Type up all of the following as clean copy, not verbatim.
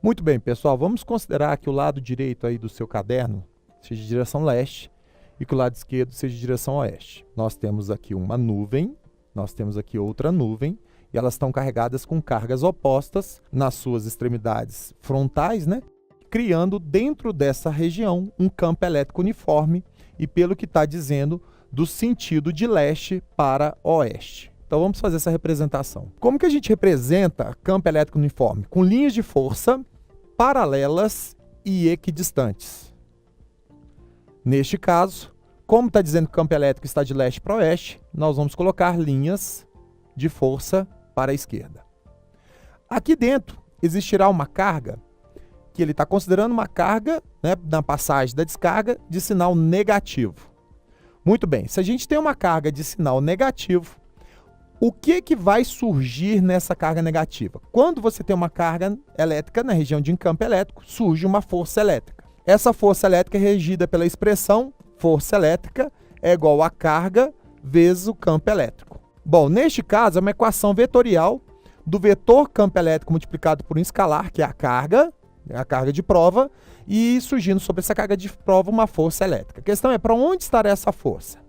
Muito bem, pessoal, vamos considerar que o lado direito aí do seu caderno seja de direção leste e que o lado esquerdo seja de direção oeste. Nós temos aqui uma nuvem, nós temos aqui outra nuvem, e elas estão carregadas com cargas opostas nas suas extremidades frontais, né? Criando dentro dessa região um campo elétrico uniforme e pelo que está dizendo, do sentido de leste para oeste. Então vamos fazer essa representação. Como que a gente representa campo elétrico uniforme? Com linhas de força paralelas e equidistantes. Neste caso, como está dizendo que o campo elétrico está de leste para oeste, nós vamos colocar linhas de força para a esquerda. Aqui dentro existirá uma carga, que ele está considerando uma carga, né, na passagem da descarga, de sinal negativo. Muito bem, se a gente tem uma carga de sinal negativo, o que vai surgir nessa carga negativa? Quando você tem uma carga elétrica na região de um campo elétrico, surge uma força elétrica. Essa força elétrica é regida pela expressão força elétrica é igual a carga vezes o campo elétrico. Bom, neste caso é uma equação vetorial do vetor campo elétrico multiplicado por um escalar, que é a carga de prova, e surgindo sobre essa carga de prova uma força elétrica. A questão é, para onde estará essa força?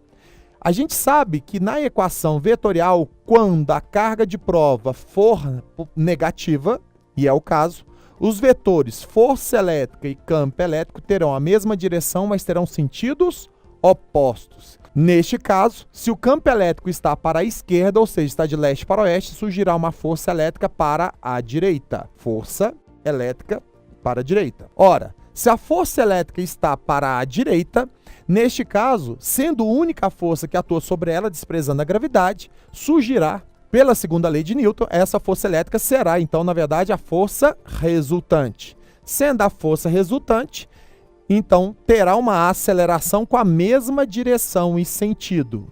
A gente sabe que na equação vetorial, quando a carga de prova for negativa, e é o caso, os vetores força elétrica e campo elétrico terão a mesma direção, mas terão sentidos opostos. Neste caso, se o campo elétrico está para a esquerda, ou seja, está de leste para oeste, surgirá uma força elétrica para a direita. Força elétrica para a direita. Ora, se a força elétrica está para a direita, neste caso, sendo única força que atua sobre ela, desprezando a gravidade, surgirá, pela segunda lei de Newton, essa força elétrica será, então, na verdade, a força resultante. Sendo a força resultante, então, terá uma aceleração com a mesma direção e sentido.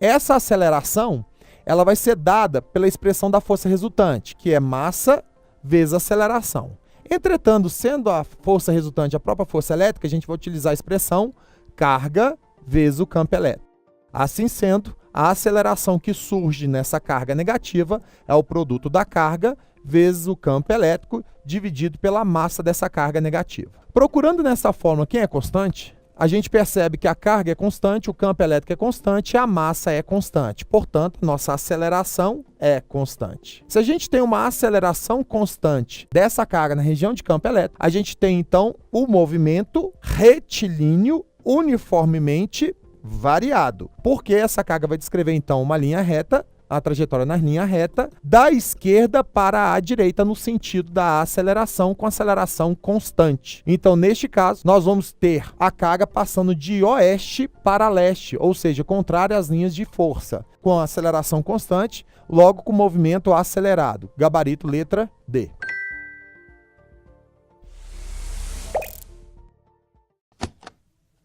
Essa aceleração, ela vai ser dada pela expressão da força resultante, que é massa vezes aceleração. Entretanto, sendo a força resultante a própria força elétrica, a gente vai utilizar a expressão carga vezes o campo elétrico. Assim sendo, a aceleração que surge nessa carga negativa é o produto da carga vezes o campo elétrico dividido pela massa dessa carga negativa. Procurando nessa fórmula quem é constante, a gente percebe que a carga é constante, o campo elétrico é constante e a massa é constante. Portanto, nossa aceleração é constante. Se a gente tem uma aceleração constante dessa carga na região de campo elétrico, a gente tem, então, o movimento retilíneo uniformemente variado. Porque essa carga vai descrever, então, uma linha reta, a trajetória na linha reta, da esquerda para a direita no sentido da aceleração, com aceleração constante. Então, neste caso, nós vamos ter a carga passando de oeste para leste, ou seja, contrária às linhas de força, com aceleração constante, logo com movimento acelerado. Gabarito letra D.